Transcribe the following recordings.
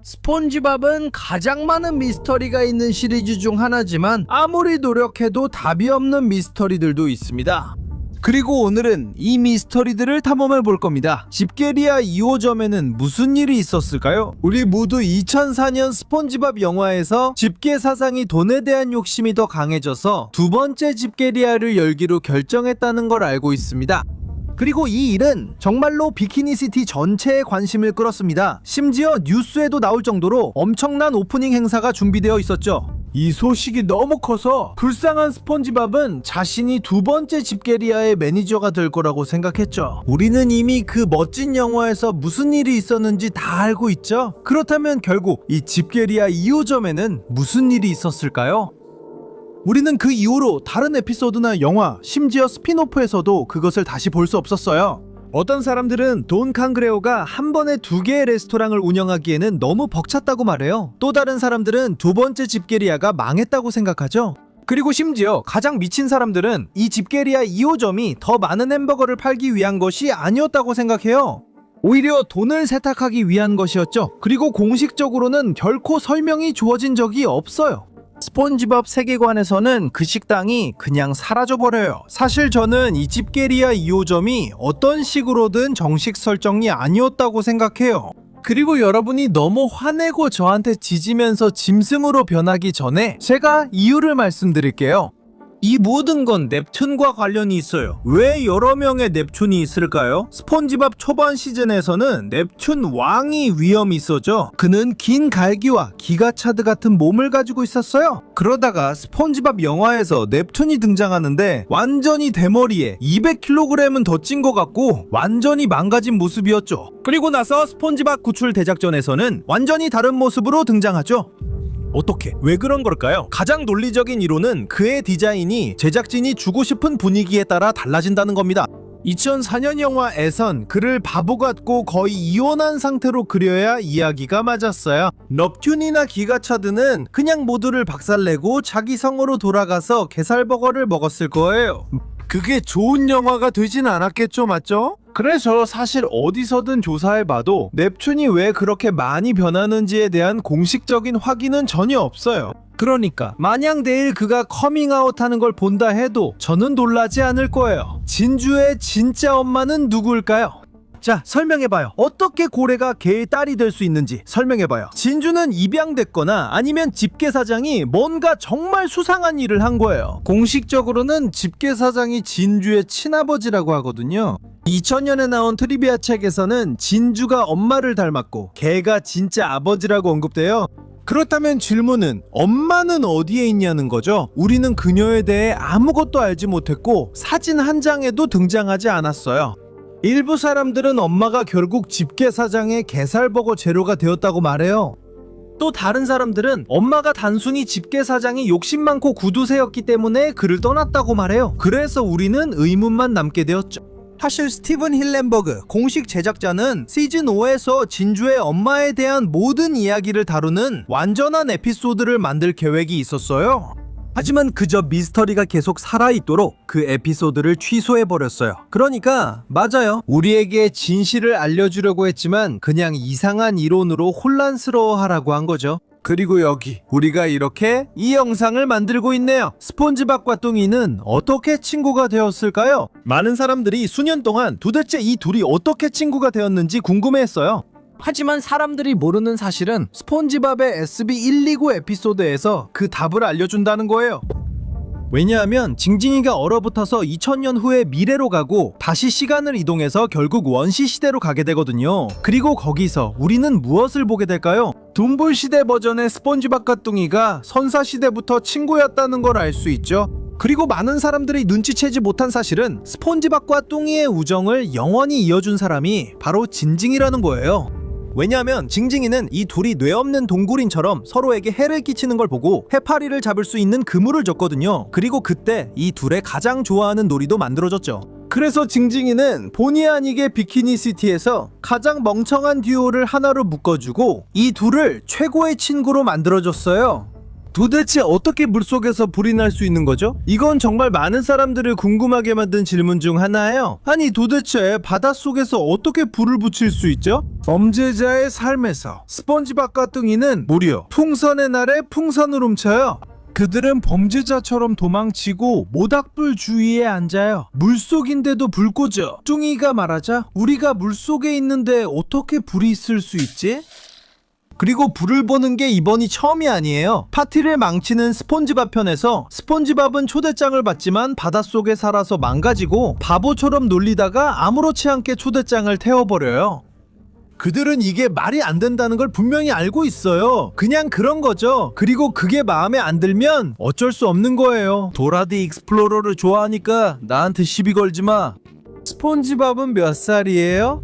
스폰지밥은 가장 많은 미스터리가 있는 시리즈 중 하나지만 아무리 노력해도 답이 없는 미스터리들도 있습니다. 그리고 오늘은 이 미스터리들을 탐험해 볼 겁니다. 집게리아 2호점에는 무슨 일이 있었을까요? 우리 모두 2004년 스폰지밥 영화에서 집게 사장이 돈에 대한 욕심이 더 강해져서 두 번째 집게리아를 열기로 결정했다는 걸 알고 있습니다. 그리고 이 일은 정말로 비키니시티 전체에 관심을 끌었습니다. 심지어 뉴스에도 나올 정도로 엄청난 오프닝 행사가 준비되어 있었죠. 이 소식이 너무 커서 불쌍한 스폰지밥은 자신이 두 번째 집게리아의 매니저가 될 거라고 생각했죠. 우리는 이미 그 멋진 영화에서 무슨 일이 있었는지 다 알고 있죠? 그렇다면 결국 이 집게리아 2호점에는 무슨 일이 있었을까요? 우리는 그 이후로 다른 에피소드나 영화, 심지어 스핀오프에서도 그것을 다시 볼 수 없었어요. 어떤 사람들은 돈 칸그레오가 한 번에 두 개의 레스토랑을 운영하기에는 너무 벅찼다고 말해요. 또 다른 사람들은 두 번째 집게리아가 망했다고 생각하죠. 그리고 심지어 가장 미친 사람들은 이 집게리아 2호점이 더 많은 햄버거를 팔기 위한 것이 아니었다고 생각해요. 오히려 돈을 세탁하기 위한 것이었죠. 그리고 공식적으로는 결코 설명이 주어진 적이 없어요. 스폰지밥 세계관에서는 그 식당이 그냥 사라져버려요. 사실 저는 이 집게리아 2호점이 어떤 식으로든 정식 설정이 아니었다고 생각해요. 그리고 여러분이 너무 화내고 저한테 짖으면서 짐승으로 변하기 전에 제가 이유를 말씀드릴게요. 이 모든 건 넵튠과 관련이 있어요. 왜 여러 명의 넵튠이 있을까요? 스폰지밥 초반 시즌에서는 넵튠 왕이 위험이 있었죠. 그는 긴 갈기와 기가차드 같은 몸을 가지고 있었어요. 그러다가 스폰지밥 영화에서 넵튠이 등장하는데 완전히 대머리에 200kg은 더 찐 것 같고 완전히 망가진 모습이었죠. 그리고 나서 스폰지밥 구출 대작전에서는 완전히 다른 모습으로 등장하죠. 어떻게? 왜 그런 걸까요? 가장 논리적인 이론은 그의 디자인이 제작진이 주고 싶은 분위기에 따라 달라진다는 겁니다. 2004년 영화에선 그를 바보 같고 거의 이혼한 상태로 그려야 이야기가 맞았어요. 넙튠이나 기가차드는 그냥 모두를 박살내고 자기 성으로 돌아가서 게살버거를 먹었을 거예요. 그게 좋은 영화가 되진 않았겠죠, 맞죠? 그래서 사실 어디서든 조사해봐도 넵튠이 왜 그렇게 많이 변하는지에 대한 공식적인 확인은 전혀 없어요. 그러니까 만약 내일 그가 커밍아웃하는 걸 본다 해도 저는 놀라지 않을 거예요. 진주의 진짜 엄마는 누구일까요? 자, 설명해봐요. 어떻게 고래가 개의 딸이 될 수 있는지 설명해봐요. 진주는 입양됐거나 아니면 집게사장이 뭔가 정말 수상한 일을 한 거예요. 공식적으로는 집게사장이 진주의 친아버지라고 하거든요. 2000년에 나온 트리비아 책에서는 진주가 엄마를 닮았고 개가 진짜 아버지라고 언급돼요. 그렇다면 질문은 엄마는 어디에 있냐는 거죠. 우리는 그녀에 대해 아무것도 알지 못했고 사진 한 장에도 등장하지 않았어요. 일부 사람들은 엄마가 결국 집게사장의 게살버거 재료가 되었다고 말해요. 또 다른 사람들은 엄마가 단순히 집게사장이 욕심 많고 구두쇠였기 때문에 그를 떠났다고 말해요. 그래서 우리는 의문만 남게 되었죠. 사실 스티븐 힐렌버그 공식 제작자는 시즌 5에서 진주의 엄마에 대한 모든 이야기를 다루는 완전한 에피소드를 만들 계획이 있었어요. 하지만 그저 미스터리가 계속 살아있도록 그 에피소드를 취소해버렸어요. 그러니까 맞아요. 우리에게 진실을 알려주려고 했지만 그냥 이상한 이론으로 혼란스러워하라고 한 거죠. 그리고 여기 우리가 이렇게 이 영상을 만들고 있네요. 스폰지밥과 뚱이는 어떻게 친구가 되었을까요? 많은 사람들이 수년 동안 도대체 이 둘이 어떻게 친구가 되었는지 궁금해했어요. 하지만 사람들이 모르는 사실은 스폰지밥의 SB129 에피소드에서 그 답을 알려준다는 거예요. 왜냐하면 징징이가 얼어붙어서 2000년 후에 미래로 가고 다시 시간을 이동해서 결국 원시 시대로 가게 되거든요. 그리고 거기서 우리는 무엇을 보게 될까요? 둠불 시대 버전의 스폰지밥과 뚱이가 선사 시대부터 친구였다는 걸 알 수 있죠. 그리고 많은 사람들이 눈치채지 못한 사실은 스폰지밥과 뚱이의 우정을 영원히 이어준 사람이 바로 징징이라는 거예요. 왜냐하면 징징이는 이 둘이 뇌 없는 동굴인처럼 서로에게 해를 끼치는 걸 보고 해파리를 잡을 수 있는 그물을 줬거든요. 그리고 그때 이 둘의 가장 좋아하는 놀이도 만들어졌죠. 그래서 징징이는 본의 아니게 비키니시티에서 가장 멍청한 듀오를 하나로 묶어주고 이 둘을 최고의 친구로 만들어줬어요. 도대체 어떻게 물속에서 불이 날 수 있는 거죠? 이건 정말 많은 사람들을 궁금하게 만든 질문 중 하나예요. 아니 도대체 바닷속에서 어떻게 불을 붙일 수 있죠? 범죄자의 삶에서 스폰지밥과 뚱이는 무려 풍선의 날에 풍선을 훔쳐요. 그들은 범죄자처럼 도망치고 모닥불 주위에 앉아요. 물속인데도 불 꽂죠. 뚱이가 말하자 우리가 물속에 있는데 어떻게 불이 있을 수 있지? 그리고 불을 보는 게 이번이 처음이 아니에요. 파티를 망치는 스폰지밥 편에서 스폰지밥은 초대장을 받지만 바닷속에 살아서 망가지고 바보처럼 놀리다가 아무렇지 않게 초대장을 태워버려요. 그들은 이게 말이 안 된다는 걸 분명히 알고 있어요. 그냥 그런 거죠. 그리고 그게 마음에 안 들면 어쩔 수 없는 거예요. 도라디 익스플로러를 좋아하니까 나한테 시비 걸지 마. 스폰지밥은 몇 살이에요?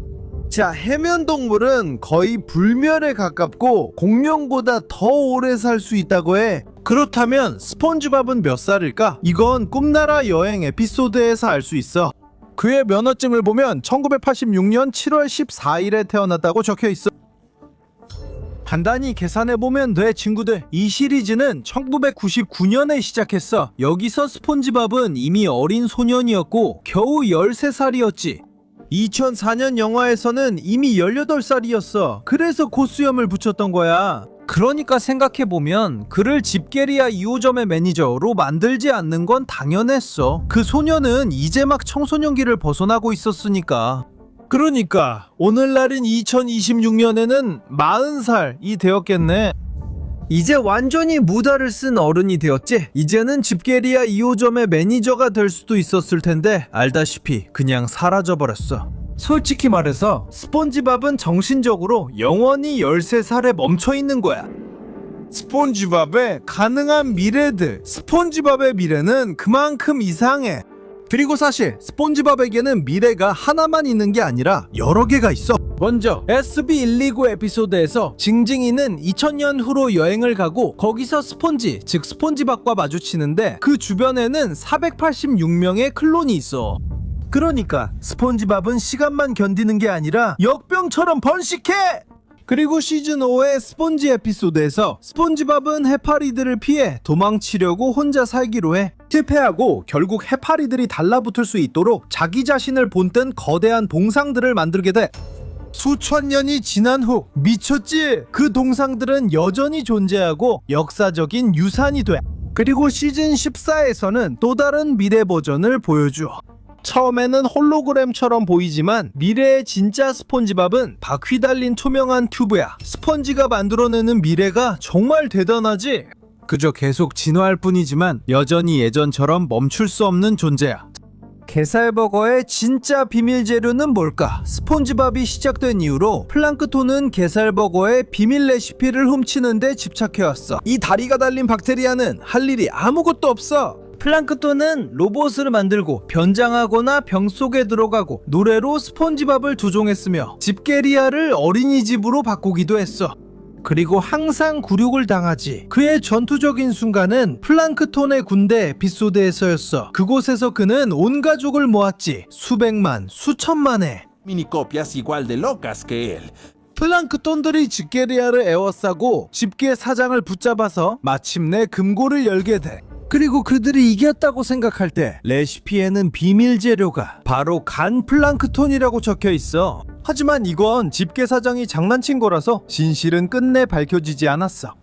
자, 해면 동물은 거의 불멸에 가깝고 공룡보다 더 오래 살 수 있다고 해. 그렇다면 스폰지밥은 몇 살일까? 이건 꿈나라 여행 에피소드에서 알 수 있어. 그의 면허증을 보면 1986년 7월 14일에 태어났다고 적혀 있어. 간단히 계산해보면 돼, 친구들. 이 시리즈는 1999년에 시작했어. 여기서 스폰지밥은 이미 어린 소년이었고 겨우 13살이었지. 2004년 영화에서는 이미 18살이었어. 그래서 코수염을 붙였던 거야. 그러니까 생각해보면 그를 집게리아 2호점의 매니저로 만들지 않는 건 당연했어. 그 소녀는 이제 막 청소년기를 벗어나고 있었으니까. 그러니까 오늘날인 2026년에는 40살이 되었겠네. 이제 완전히 무다를 쓴 어른이 되었지. 이제는 집게리아 2호점의 매니저가 될 수도 있었을 텐데 알다시피 그냥 사라져버렸어. 솔직히 말해서 스폰지밥은 정신적으로 영원히 13살에 멈춰있는 거야. 스폰지밥의 가능한 미래들. 스폰지밥의 미래는 그만큼 이상해. 그리고 사실 스폰지밥에게는 미래가 하나만 있는 게 아니라 여러 개가 있어. 먼저 SB129 에피소드에서 징징이는 2000년 후로 여행을 가고 거기서 스폰지, 즉 스폰지밥과 마주치는데 그 주변에는 486명의 클론이 있어. 그러니까 스폰지밥은 시간만 견디는 게 아니라 역병처럼 번식해! 그리고 시즌5의 스폰지 에피소드에서 스폰지밥은 해파리들을 피해 도망치려고 혼자 살기로 해. 실패하고 결국 해파리들이 달라붙을 수 있도록 자기 자신을 본뜬 거대한 동상들을 만들게 돼. 수천 년이 지난 후 미쳤지? 그 동상들은 여전히 존재하고 역사적인 유산이 돼. 그리고 시즌 14에서는 또 다른 미래 버전을 보여줘. 처음에는 홀로그램처럼 보이지만 미래의 진짜 스폰지밥은 바퀴 달린 투명한 튜브야. 스펀지가 만들어내는 미래가 정말 대단하지? 그저 계속 진화할 뿐이지만 여전히 예전처럼 멈출 수 없는 존재야. 게살버거의 진짜 비밀 재료는 뭘까? 스폰지밥이 시작된 이후로 플랑크톤은 게살버거의 비밀 레시피를 훔치는데 집착해왔어. 이 다리가 달린 박테리아는 할 일이 아무것도 없어. 플랑크톤은 로봇을 만들고 변장하거나 병 속에 들어가고 노래로 스폰지밥을 조종했으며 집게리아를 어린이집으로 바꾸기도 했어. 그리고 항상 굴욕을 당하지. 그의 전투적인 순간은 플랑크톤의 군대 에피소드에서였어. 그곳에서 그는 온 가족을 모았지. 수백만, 수천만의 minicopias igual de locas que él. 플랑크톤들이 집게리아를 에워싸고 집게 사장을 붙잡아서 마침내 금고를 열게 돼. 그리고 그들이 이겼다고 생각할 때 레시피에는 비밀 재료가 바로 간 플랑크톤이라고 적혀 있어. 하지만 이건 집게 사장이 장난친 거라서 진실은 끝내 밝혀지지 않았어.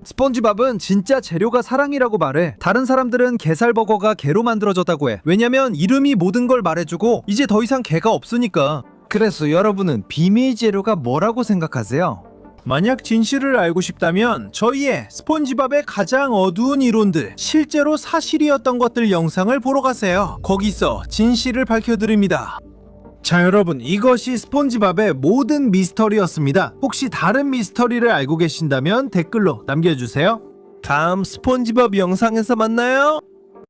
스폰지밥은 진짜 재료가 사랑이라고 말해. 다른 사람들은 게살버거가 개로 만들어졌다고 해. 왜냐면 이름이 모든 걸 말해주고 이제 더 이상 개가 없으니까. 그래서 여러분은 비밀 재료가 뭐라고 생각하세요? 만약 진실을 알고 싶다면 저희의 스폰지밥의 가장 어두운 이론들, 실제로 사실이었던 것들 영상을 보러 가세요. 거기서 진실을 밝혀드립니다. 자, 여러분, 이것이 스폰지밥의 모든 미스터리였습니다. 혹시 다른 미스터리를 알고 계신다면 댓글로 남겨주세요. 다음 스폰지밥 영상에서 만나요.